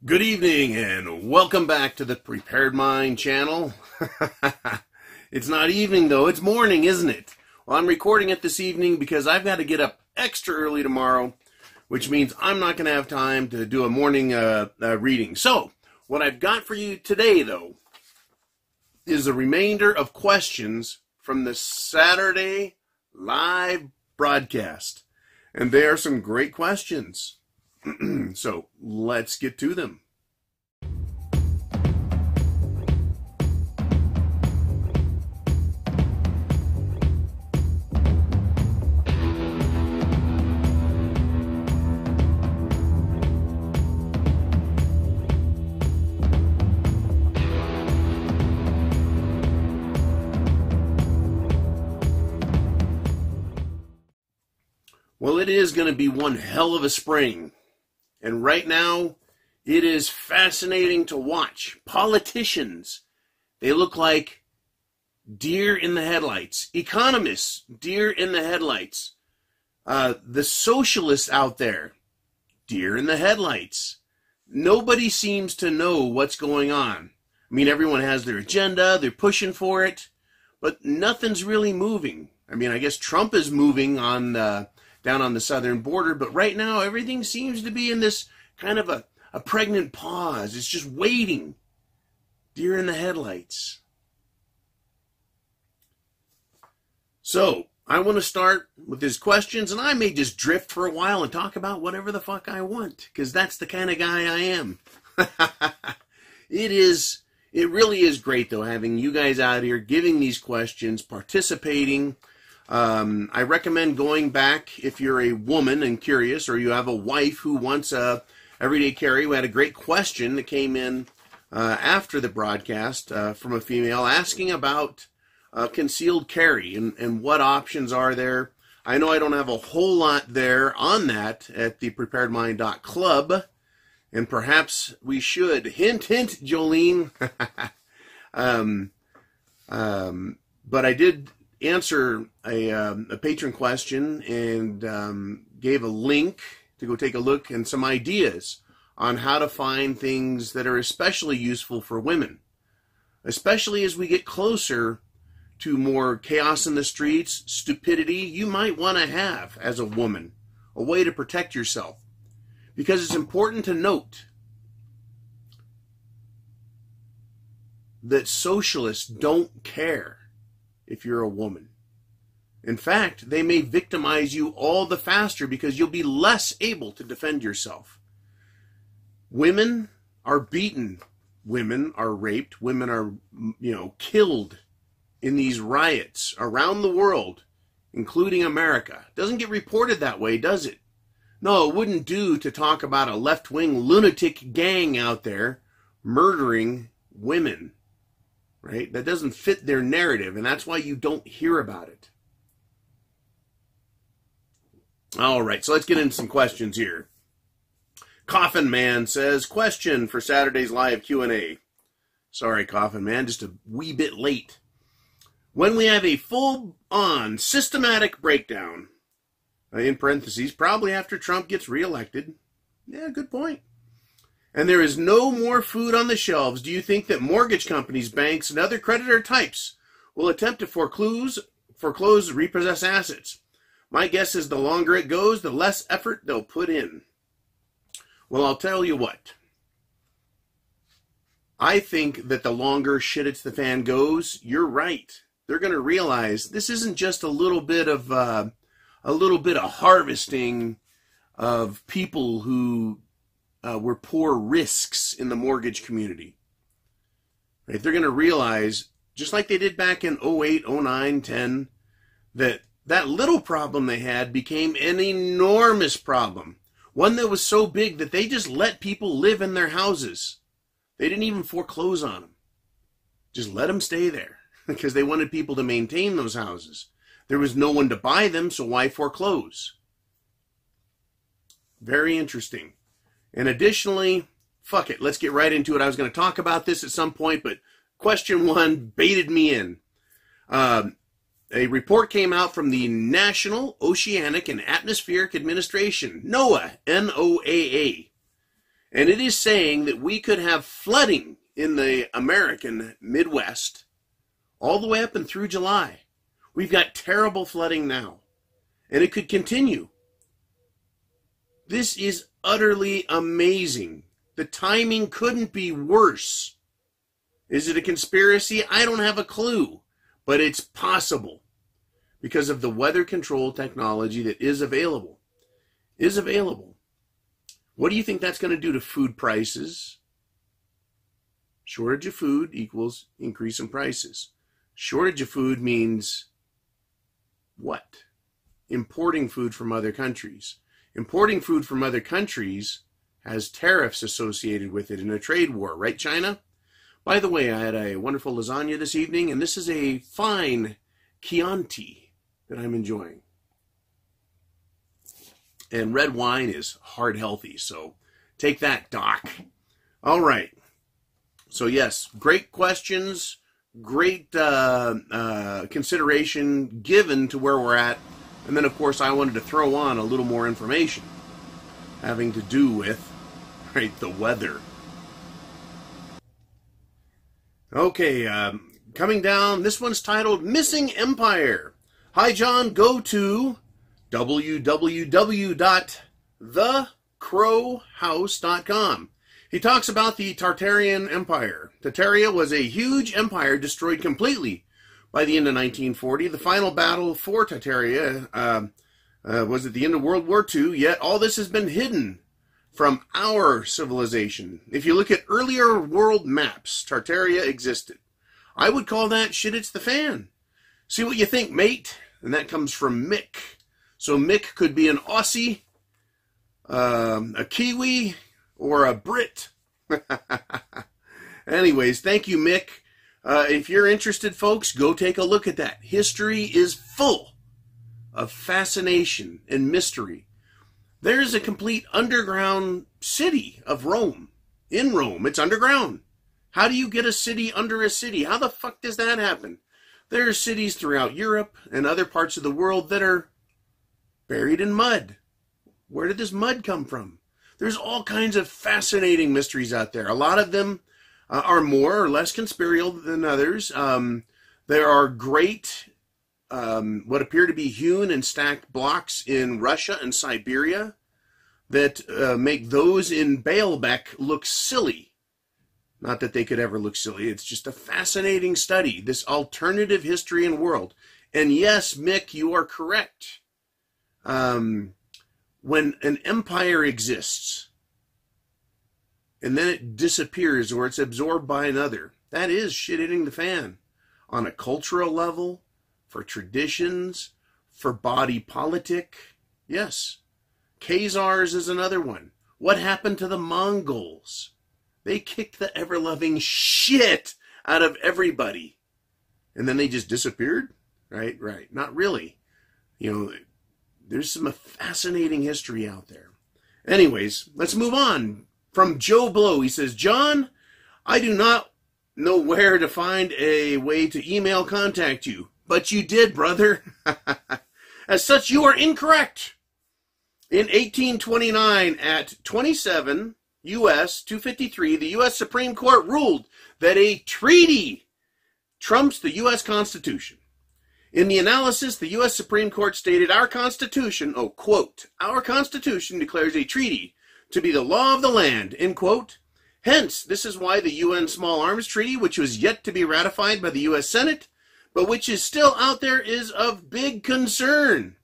Good evening and welcome back to the Prepared Mind channel. It's not evening though, it's morning, isn't it? Well, I'm recording it this evening because I've got to get up extra early tomorrow, which means I'm not going to have time to do a morning reading. So, what I've got for you today though is a remainder of questions from the Saturday live broadcast. And they are some great questions. So let's get to them. Well, it is going to be one hell of a spring. And right now, it is fascinating to watch. Politicians, they look like deer in the headlights. Economists, deer in the headlights. The socialists out there, deer in the headlights. Nobody seems to know what's going on. I mean, everyone has their agenda, they're pushing for it, but nothing's really moving. I mean, I guess Trump is moving on down on the southern border, but right now everything seems to be in this kind of a pregnant pause. It's just waiting. Deer in the headlights. So, I want to start with his questions, and I may just drift for a while and talk about whatever the fuck I want, because that's the kind of guy I am. It really is great, though, having you guys out here giving these questions, participating. I recommend going back if you're a woman and curious, or you have a wife who wants a everyday carry. We had a great question that came in after the broadcast from a female asking about concealed carry and what options are there. I know I don't have a whole lot there on that at the preparedmind.club, and perhaps we should. Hint, hint, Jolene. But I did answer a patron question and gave a link to go take a look and some ideas on how to find things that are especially useful for women, especially as we get closer to more chaos in the streets, stupidity you might want to have as a woman, a way to protect yourself. Because it's important to note that socialists don't care if you're a woman. In fact, they may victimize you all the faster because you'll be less able to defend yourself. Women are beaten. Women are raped. Women are, killed in these riots around the world, including America. Doesn't get reported that way, does it? No, it wouldn't do to talk about a left-wing lunatic gang out there murdering women. Right? That doesn't fit their narrative, and that's why you don't hear about it. All right, so let's get into some questions here. Coffin Man says, question for Saturday's live Q&A. Sorry, Coffin Man, just a wee bit late. When we have a full-on systematic breakdown, in parentheses, probably after Trump gets reelected. Yeah, good point. And there is no more food on the shelves, do you think that mortgage companies, banks, and other creditor types will attempt to foreclose, repossess assets? My guess is the longer it goes, the less effort they'll put in. Well, I'll tell you what. I think that the longer shit hits the fan goes, you're right. They're going to realize this isn't just a little bit of harvesting of people who were poor risks in the mortgage community. Right? They're going to realize, just like they did back in 08, 09, 10, that little problem they had became an enormous problem. One that was so big that they just let people live in their houses. They didn't even foreclose on them. Just let them stay there because they wanted people to maintain those houses. There was no one to buy them, so why foreclose? Very interesting. And additionally, fuck it, let's get right into it. I was going to talk about this at some point, but question one baited me in. A report came out from the National Oceanic and Atmospheric Administration, NOAA, N-O-A-A. And it is saying that we could have flooding in the American Midwest all the way up and through July. We've got terrible flooding now, and it could continue. This is utterly amazing. The timing couldn't be worse. Is it a conspiracy? I don't have a clue, but it's possible because of the weather control technology that is available. What do you think that's going to do to food prices? Shortage of food equals increase in prices. Shortage of food means what? Importing food from other countries. Importing food from other countries has tariffs associated with it in a trade war, right, China? By the way, I had a wonderful lasagna this evening, and this is a fine Chianti that I'm enjoying. And red wine is heart healthy, so take that, Doc. All right. So yes, great questions, great consideration given to where we're at. And then, of course, I wanted to throw on a little more information having to do with, right, the weather. Okay, coming down, this one's titled Missing Empire. Hi, John, go to www.thecrowhouse.com. He talks about the Tartarian Empire. Tartaria was a huge empire destroyed completely by the end of 1940. The final battle for Tartaria was at the end of World War II, yet all this has been hidden from our civilization. If you look at earlier world maps, Tartaria existed. I would call that shit it's the fan. See what you think, mate? And that comes from Mick. So Mick could be an Aussie, a Kiwi, or a Brit. Anyways, thank you, Mick. If you're interested, folks, go take a look at that. History is full of fascination and mystery. There's a complete underground city of Rome. In Rome, it's underground. How do you get a city under a city? How the fuck does that happen? There are cities throughout Europe and other parts of the world that are buried in mud. Where did this mud come from? There's all kinds of fascinating mysteries out there. A lot of them are more or less conspiratorial than others. There are great, what appear to be hewn and stacked blocks in Russia and Siberia that make those in Baalbek look silly. Not that they could ever look silly. It's just a fascinating study, this alternative history and world. And yes, Mick, you are correct. When an empire exists and then it disappears or it's absorbed by another, that is shit hitting the fan on a cultural level, for traditions, for body politic. Yes. Khazars is another one. What happened to the Mongols? They kicked the ever-loving shit out of everybody. And then they just disappeared? Right. Not really. You know, there's some fascinating history out there. Anyways, let's move on. From Joe Blow, he says, John, I do not know where to find a way to email contact you. But you did, brother. As such, you are incorrect. In 1829, at 27 U.S. 253, the U.S. Supreme Court ruled that a treaty trumps the U.S. Constitution. In the analysis, the U.S. Supreme Court stated, our Constitution, quote, our Constitution declares a treaty to be the law of the land, end quote. Hence, this is why the UN Small Arms Treaty, which was yet to be ratified by the U.S. Senate, but which is still out there, is of big concern.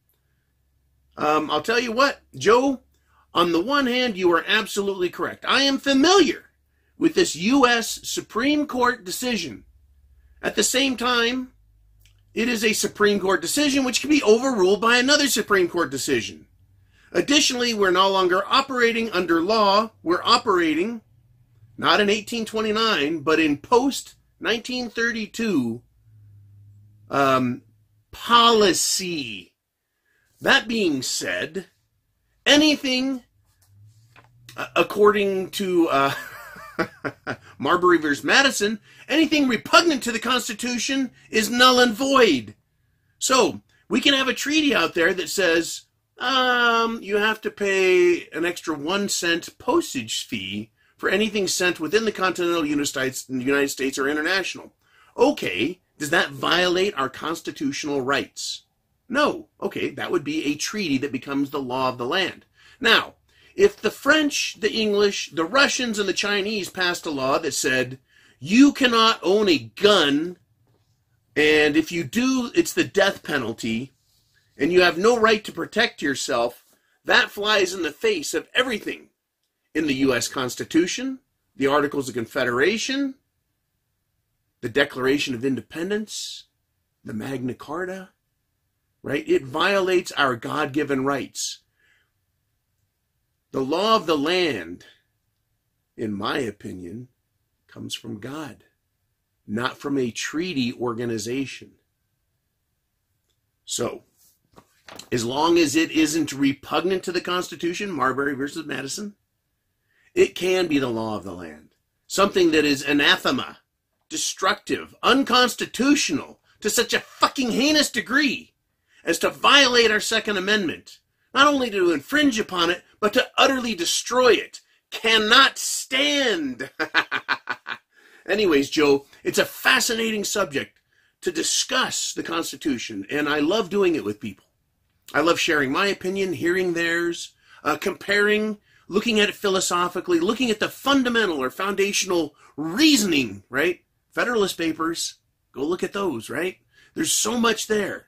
I'll tell you what, Joe, on the one hand, you are absolutely correct. I am familiar with this U.S. Supreme Court decision. At the same time, it is a Supreme Court decision which can be overruled by another Supreme Court decision. Additionally, we're no longer operating under law. We're operating not in 1829, but in post-1932 policy. That being said, anything, according to Marbury versus Madison, anything repugnant to the Constitution is null and void. So, we can have a treaty out there that says You have to pay an extra 1 cent postage fee for anything sent within the continental United States or international. Okay, does that violate our constitutional rights? No. Okay, that would be a treaty that becomes the law of the land. Now, if the French, the English, the Russians, and the Chinese passed a law that said, you cannot own a gun, and if you do, it's the death penalty, and you have no right to protect yourself, that flies in the face of everything in the U.S. Constitution, the Articles of Confederation, the Declaration of Independence, the Magna Carta, right? It violates our God-given rights. The law of the land, in my opinion, comes from God, not from a treaty organization. So, as long as it isn't repugnant to the Constitution, Marbury versus Madison, it can be the law of the land. Something that is anathema, destructive, unconstitutional to such a fucking heinous degree as to violate our Second Amendment. Not only to infringe upon it, but to utterly destroy it. Cannot stand. Anyways, Joe, it's a fascinating subject to discuss the Constitution, and I love doing it with people. I love sharing my opinion, hearing theirs, comparing, looking at it philosophically, looking at the fundamental or foundational reasoning, right? Federalist Papers, go look at those, right? There's so much there.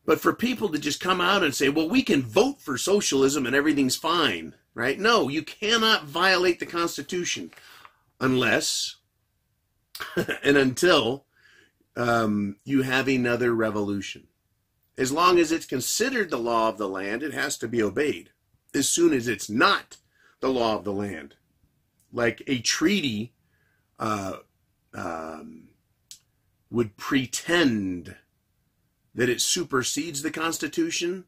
But for people to just come out and say, well, we can vote for socialism and everything's fine, right? No, you cannot violate the Constitution unless and until you have another revolution. As long as it's considered the law of the land, it has to be obeyed. As soon as it's not the law of the land, like a treaty would pretend that it supersedes the Constitution,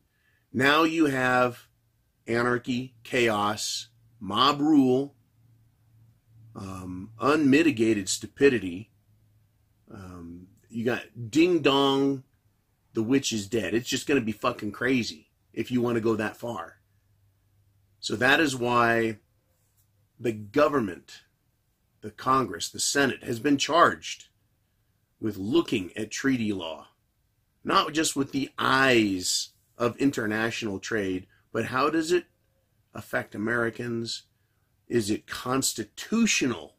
now you have anarchy, chaos, mob rule, unmitigated stupidity. You got ding dong, the witch is dead. It's just going to be fucking crazy if you want to go that far. So that is why the government, the Congress, the Senate has been charged with looking at treaty law. Not just with the eyes of international trade, but how does it affect Americans? Is it constitutional?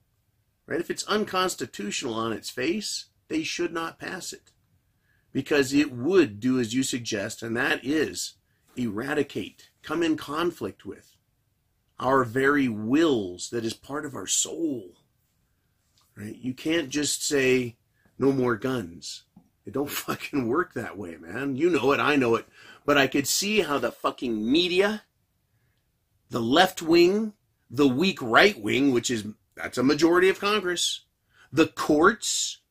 Right? If it's unconstitutional on its face, they should not pass it. Because it would do as you suggest, and that is eradicate, come in conflict with our very wills that is part of our soul. Right? You can't just say, no more guns. It don't fucking work that way, man. You know it, I know it. But I could see how the fucking media, the left wing, the weak right wing, that's a majority of Congress, the courts,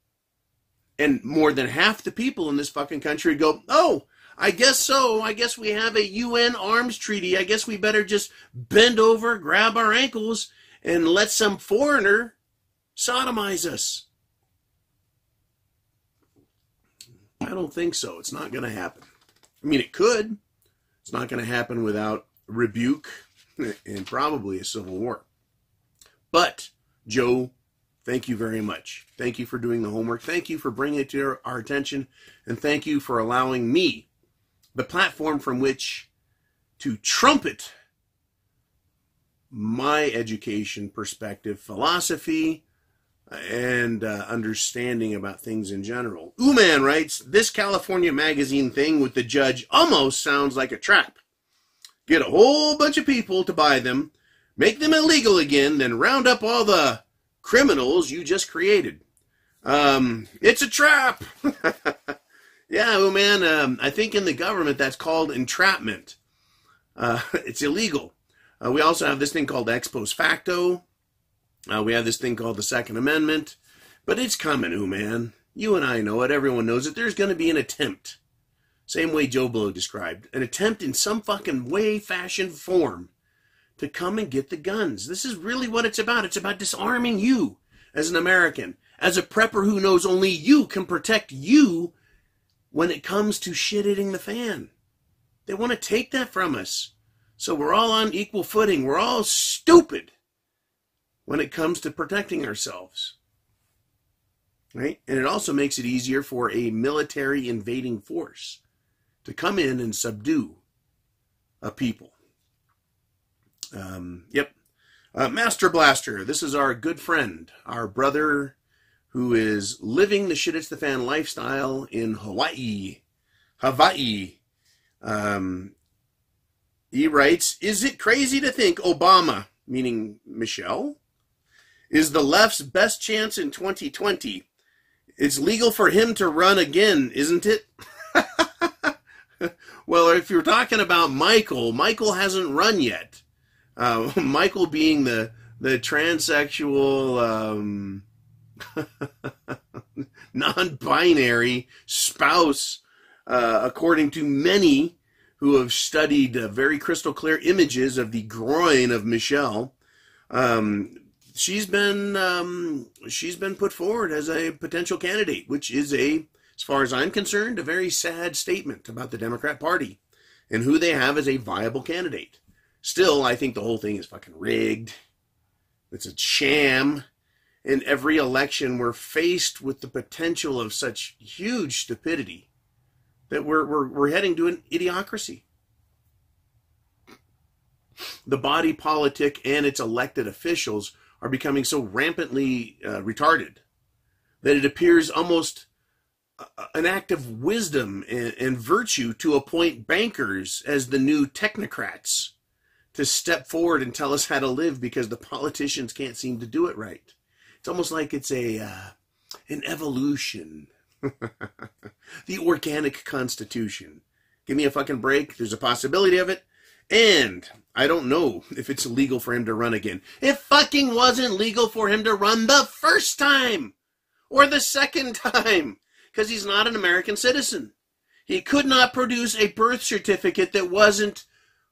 and more than half the people in this fucking country go, oh, I guess so. I guess we have a UN arms treaty. I guess we better just bend over, grab our ankles, and let some foreigner sodomize us. I don't think so. It's not going to happen. I mean, it could. It's not going to happen without rebuke and probably a civil war. But, Joe, thank you very much. Thank you for doing the homework. Thank you for bringing it to our attention. And thank you for allowing me the platform from which to trumpet my education perspective, philosophy, and understanding about things in general. Ooman writes, this California magazine thing with the judge almost sounds like a trap. Get a whole bunch of people to buy them, make them illegal again, then round up all the criminals you just created. It's a trap. Yeah, Ooman, I think in the government that's called entrapment. It's illegal. We also have this thing called ex post facto. We have this thing called the Second Amendment, but it's coming, man. You and I know it. Everyone knows it. There's going to be an attempt. Same way Joe Blow described. An attempt in some fucking way, fashion, form to come and get the guns. This is really what it's about. It's about disarming you as an American, as a prepper who knows only you can protect you when it comes to shit hitting the fan. They want to take that from us. So we're all on equal footing. We're all stupid when it comes to protecting ourselves. Right? And it also makes it easier for a military invading force to come in and subdue a people. Yep. Master Blaster, this is our good friend, our brother who is living the shit it's the fan lifestyle in Hawaii. He writes, is it crazy to think Obama, meaning Michelle, is the left's best chance in 2020? It's legal for him to run again, isn't it? Well, if you're talking about Michael hasn't run yet. Michael being the transsexual, non-binary spouse, according to many who have studied very crystal clear images of the groin of Michelle. She's been put forward as a potential candidate, which is as far as I'm concerned, a very sad statement about the Democrat Party and who they have as a viable candidate. Still, I think the whole thing is fucking rigged. It's a sham. In every election, we're faced with the potential of such huge stupidity that we're heading to an idiocracy. The body politic and its elected officials are becoming so rampantly retarded that it appears almost an act of wisdom and virtue to appoint bankers as the new technocrats to step forward and tell us how to live because the politicians can't seem to do it right. It's almost like it's an evolution. The organic constitution. Give me a fucking break. There's a possibility of it. And I don't know if it's legal for him to run again. It fucking wasn't legal for him to run the first time or the second time because he's not an American citizen. He could not produce a birth certificate that wasn't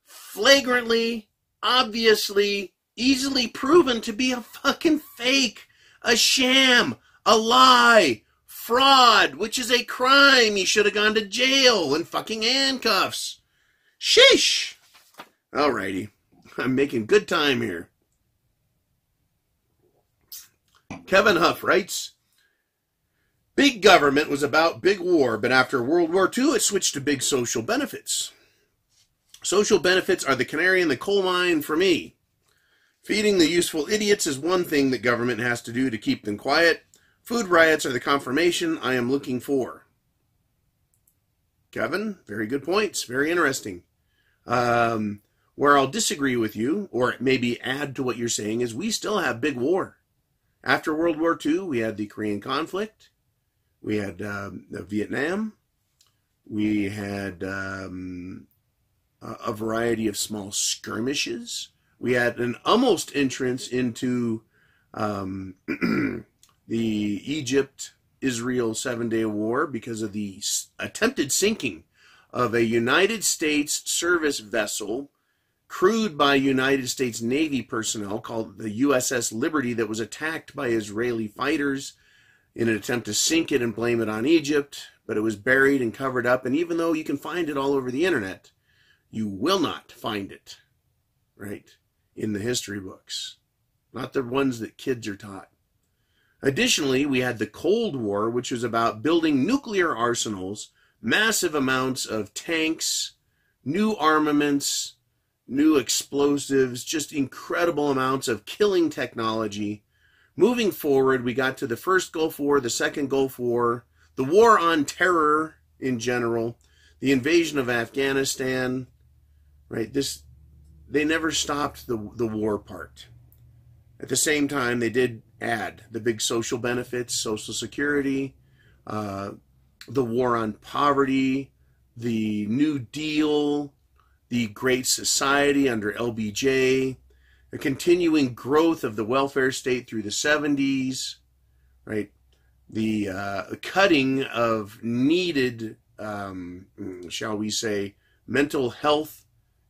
flagrantly, obviously, easily proven to be a fucking fake, a sham, a lie, fraud, which is a crime. He should have gone to jail in fucking handcuffs. Sheesh. Alrighty. I'm making good time here. Kevin Huff writes, big government was about big war, but after World War II, it switched to big social benefits. Social benefits are the canary in the coal mine for me. Feeding the useful idiots is one thing that government has to do to keep them quiet. Food riots are the confirmation I am looking for. Kevin, very good points. Very interesting. Where I'll disagree with you, or maybe add to what you're saying, is we still have big war. After World War II, we had the Korean conflict. We had Vietnam. We had a variety of small skirmishes. We had an almost entrance into the Egypt-Israel 7-day war because of the attempted sinking of a United States service vessel crewed by United States Navy personnel called the USS Liberty that was attacked by Israeli fighters in an attempt to sink it and blame it on Egypt, but it was buried and covered up, and even though you can find it all over the internet, you will not find it, right, in the history books, not the ones that kids are taught. Additionally, we had the Cold War, which was about building nuclear arsenals, massive amounts of tanks, new armaments, new explosives, just incredible amounts of killing technology. Moving forward, we got to the first Gulf War, the second Gulf War, the war on terror in general, the invasion of Afghanistan, right? They never stopped the war part. At the same time, they did add the big social benefits, Social Security, the war on poverty, the New Deal, the Great Society under LBJ, the continuing growth of the welfare state through the 70s, right? The cutting of needed, shall we say, mental health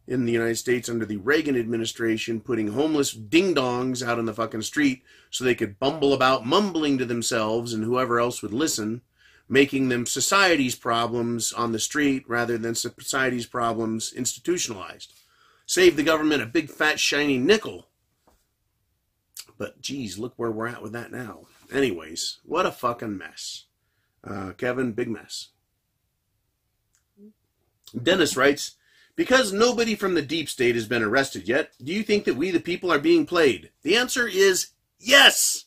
in the United States under the Reagan administration, putting homeless ding-dongs out on the fucking street so they could bumble about mumbling to themselves and whoever else would listen. making them society's problems on the street rather than society's problems institutionalized. Save the government a big fat shiny nickel. But geez, look where we're at with that now. Anyways, what a fucking mess. Kevin, big mess. Dennis writes, because nobody from the deep state has been arrested yet, do you think that we the people are being played? The answer is yes.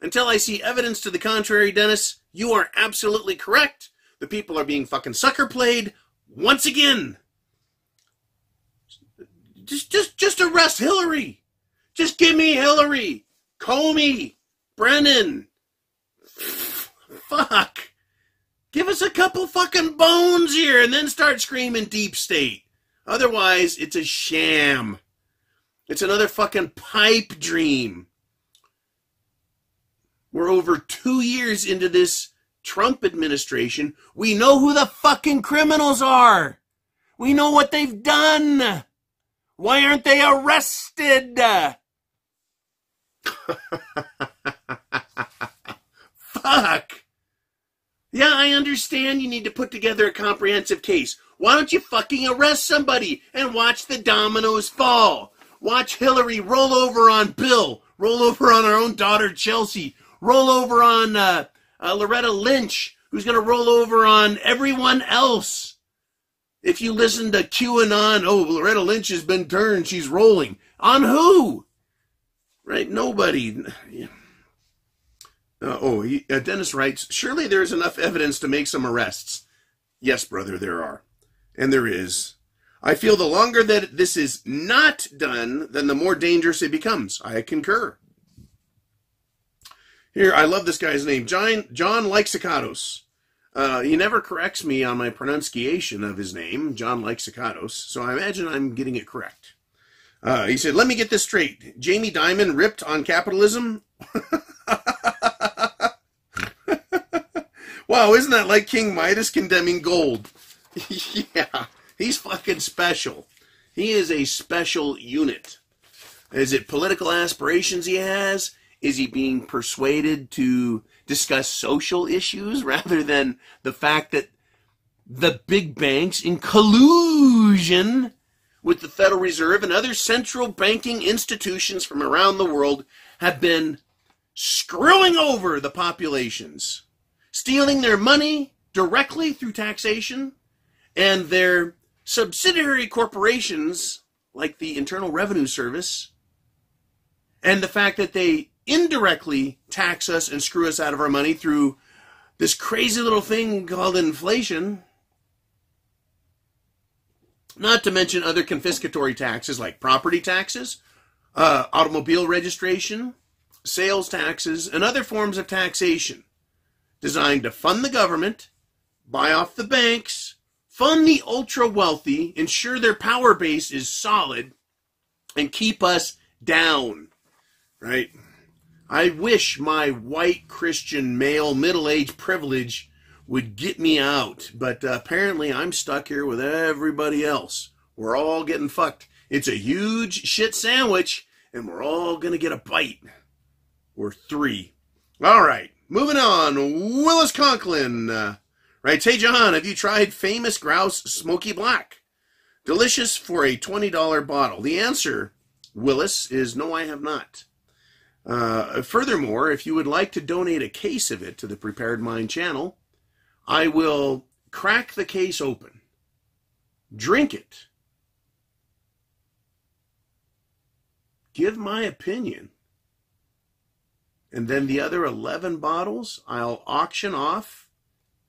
Until I see evidence to the contrary, Dennis, you are absolutely correct. The people are being fucking sucker played once again. Just arrest Hillary. Just give me Hillary, Comey, Brennan. Fuck. Give us a couple fucking bones here and then start screaming deep state. Otherwise, it's a sham. It's another fucking pipe dream. We're over 2 years into this Trump administration. We know who the fucking criminals are. We know what they've done. Why aren't they arrested? Fuck. Yeah, I understand you need to put together a comprehensive case. Why don't you fucking arrest somebody and watch the dominoes fall? Watch Hillary roll over on Bill, roll over on our own daughter Chelsea, roll over on Loretta Lynch, who's going to roll over on everyone else. If you listen to QAnon, oh, Loretta Lynch has been turned, she's rolling. On who? Right, nobody. Dennis writes, surely there is enough evidence to make some arrests. Yes, brother, there are. And there is. I feel the longer that this is not done, then the more dangerous it becomes. I concur. Here, I love this guy's name, John Lyxicatos. He never corrects me on my pronunciation of his name, John Lyxicatos, so I imagine I'm getting it correct. He said, let me get this straight. Jamie Dimon ripped on capitalism? Wow, isn't that like King Midas condemning gold? Yeah, he's fucking special. He is a special unit. Is it political aspirations he has? Is he being persuaded to discuss social issues rather than the fact that the big banks, in collusion with the Federal Reserve and other central banking institutions from around the world, have been screwing over the populations, stealing their money directly through taxation, and their subsidiary corporations, like the Internal Revenue Service, and the fact that they indirectly tax us and screw us out of our money through this crazy little thing called inflation. Not to mention other confiscatory taxes like property taxes, automobile registration, sales taxes, and other forms of taxation designed to fund the government, buy off the banks, fund the ultra-wealthy, ensure their power base is solid, and keep us down, right? I wish my white Christian male middle-aged privilege would get me out, but apparently I'm stuck here with everybody else. We're all getting fucked. It's a huge shit sandwich, and we're all going to get a bite. Or three. All right, moving on. Willis Conklin writes, hey, John, have you tried Famous Grouse Smoky Black? Delicious for a $20 bottle. The answer, Willis, is no, I have not. Furthermore, if you would like to donate a case of it to the Prepared Mind channel, I will crack the case open, drink it, give my opinion, and then the other 11 bottles I'll auction off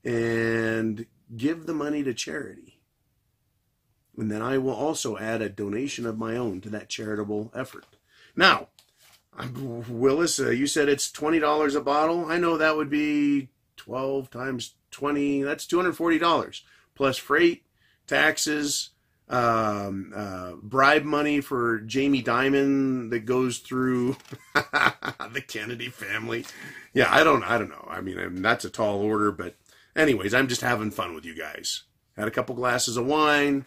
and give the money to charity. And then I will also add a donation of my own to that charitable effort. Now, Willis, you said it's $20 a bottle. I know that would be 12 times 20. That's $240 plus freight, taxes, bribe money for Jamie Dimon that goes through the Kennedy family. Yeah, I don't know. I mean, that's a tall order, but anyways, I'm just having fun with you guys. Had a couple glasses of wine.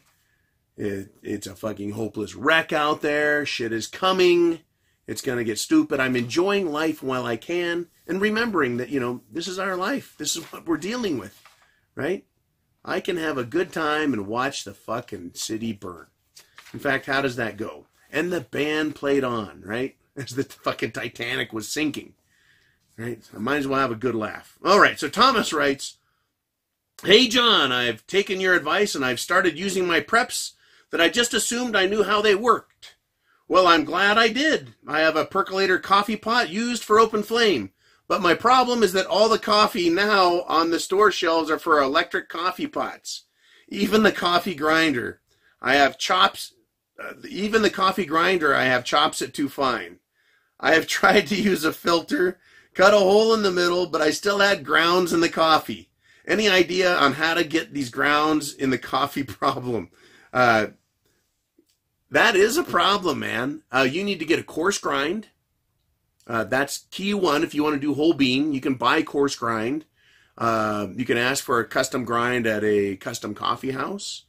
It's a fucking hopeless wreck out there. Shit is coming. It's going to get stupid. I'm enjoying life while I can, And remembering that, you know, this is our life. This is what we're dealing with, right? I can have a good time and watch the fucking city burn. In fact, how does that go? And the band played on, right? As the fucking Titanic was sinking, right? So I might as well have a good laugh. All right, so Thomas writes, "Hey, John, I've taken your advice and I've started using my preps that I just assumed I knew how they worked. Well, I'm glad I did. I have a percolator coffee pot used for open flame. But my problem is that all the coffee now on the store shelves are for electric coffee pots. Even the coffee grinder. I have chops. Even the coffee grinder, I have chops it too fine. I have tried to use a filter, cut a hole in the middle, but I still had grounds in the coffee. Any idea on how to get these grounds in the coffee problem?" That is a problem, man. You need to get a coarse grind. That's key one. If you want to do whole bean, you can buy coarse grind. You can ask for a custom grind at a custom coffee house.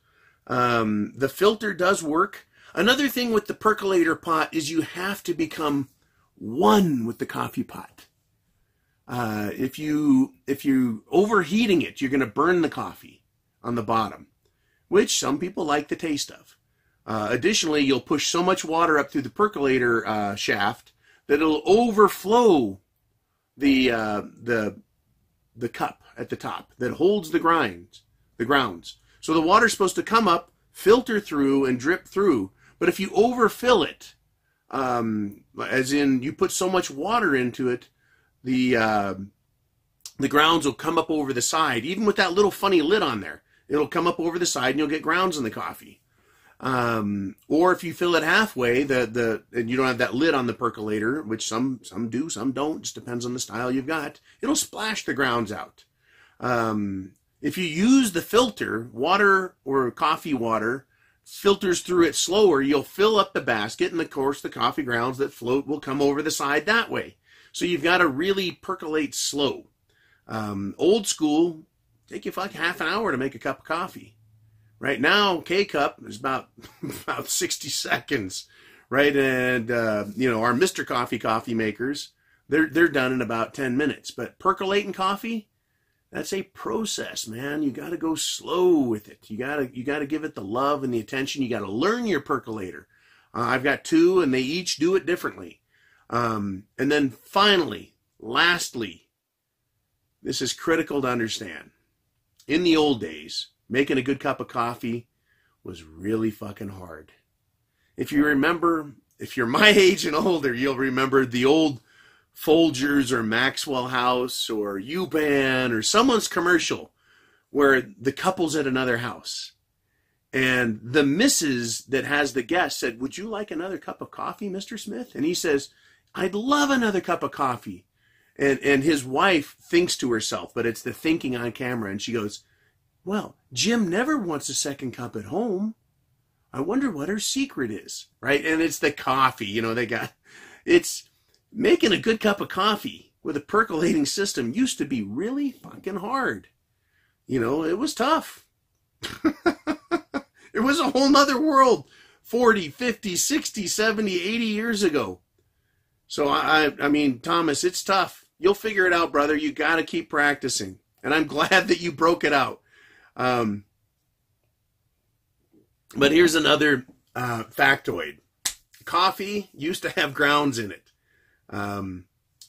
The filter does work. Another thing with the percolator pot is you have to become one with the coffee pot. If you overheating it, you're going to burn the coffee on the bottom, which some people like the taste of. Additionally, you'll push so much water up through the percolator shaft that it'll overflow the cup at the top that holds the grounds. So the water's supposed to come up, filter through, and drip through. But if you overfill it, as in you put so much water into it, the grounds will come up over the side. Even with that little funny lid on there, it'll come up over the side and you'll get grounds in the coffee. Or if you fill it halfway, and you don't have that lid on the percolator, which some do, some don't, just depends on the style you've got, it'll splash the grounds out. If you use the filter, water or coffee water filters through it slower, you'll fill up the basket, and of course the coffee grounds that float will come over the side that way. So you've got to really percolate slow. Old school, take you like half an hour to make a cup of coffee. Right now, K-Cup is about 60 seconds, right? And, our Mr. Coffee makers, they're done in about 10 minutes. But percolating coffee, that's a process, man. You got to go slow with it. You got to give it the love and the attention. You got to learn your percolator. I've got two, and they each do it differently. And then finally, lastly, this is critical to understand. In the old days, making a good cup of coffee was really fucking hard. If you remember, if you're my age and older, you'll remember the old Folgers or Maxwell House or U-Bahn or someone's commercial where the couple's at another house. And the missus that has the guest said, "Would you like another cup of coffee, Mr. Smith?" And he says, "I'd love another cup of coffee." And his wife thinks to herself, but it's the thinking on camera, and she goes, "Well, Jim never wants a second cup at home. I wonder what her secret is," right? And it's the coffee, it's making a good cup of coffee with a percolating system used to be really fucking hard. It was tough. It was a whole nother world 40, 50, 60, 70, 80 years ago. So I mean, Thomas, it's tough. You'll figure it out, brother. You got to keep practicing. And I'm glad that you broke it out. But here's another factoid. Coffee used to have grounds in it.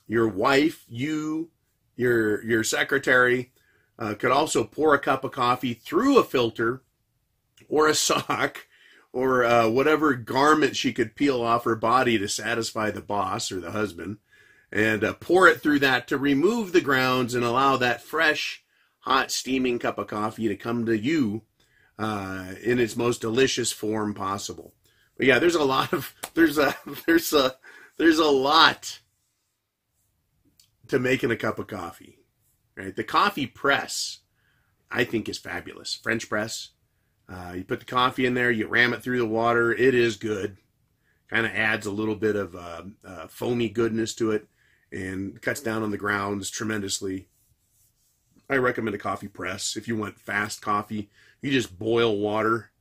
Your wife, your secretary, could also pour a cup of coffee through a filter or a sock or whatever garment she could peel off her body to satisfy the boss or the husband, and pour it through that to remove the grounds and allow that fresh, hot, steaming cup of coffee to come to you in its most delicious form possible. But yeah, there's a lot to making a cup of coffee, right? The coffee press, I think, is fabulous. French press. You put the coffee in there, you ram it through the water. It is good. Kind of adds a little bit of foamy goodness to it and cuts down on the grounds tremendously. I recommend a coffee press. If you want fast coffee, you just boil water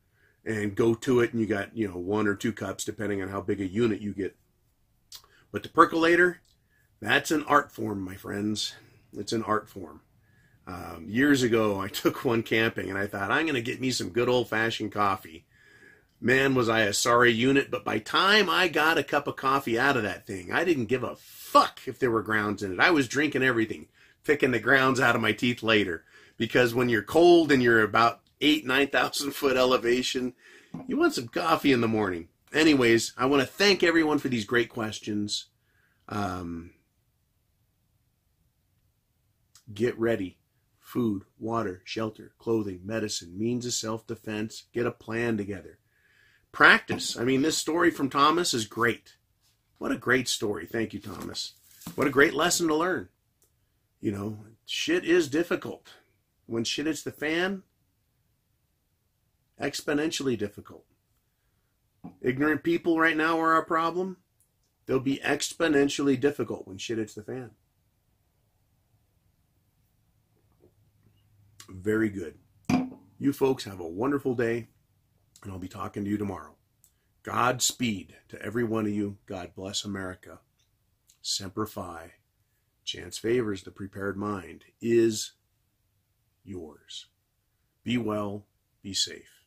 and go to it, and you got 1 or 2 cups depending on how big a unit you get. But the percolator, That's an art form, my friends. It's an art form. Years ago, I took one camping and I thought, I'm going to get me some good old-fashioned coffee. Man, was I a sorry unit, but by time I got a cup of coffee out of that thing, I didn't give a fuck if there were grounds in it. I was drinking everything, picking the grounds out of my teeth later. Because when you're cold and you're about 9,000 foot elevation, you want some coffee in the morning. Anyways, I want to thank everyone for these great questions. Get ready. Food, water, shelter, clothing, medicine, means of self-defense. Get a plan together. Practice. I mean, this story from Thomas is great. What a great story. Thank you, Thomas. What a great lesson to learn. You know, shit is difficult. When shit hits the fan, exponentially difficult. Ignorant people right now are our problem. They'll be exponentially difficult when shit hits the fan. Very good. You folks have a wonderful day, and I'll be talking to you tomorrow. Godspeed to every one of you. God bless America. Semper Fi. Chance favors the prepared mind is yours. Be well, be safe.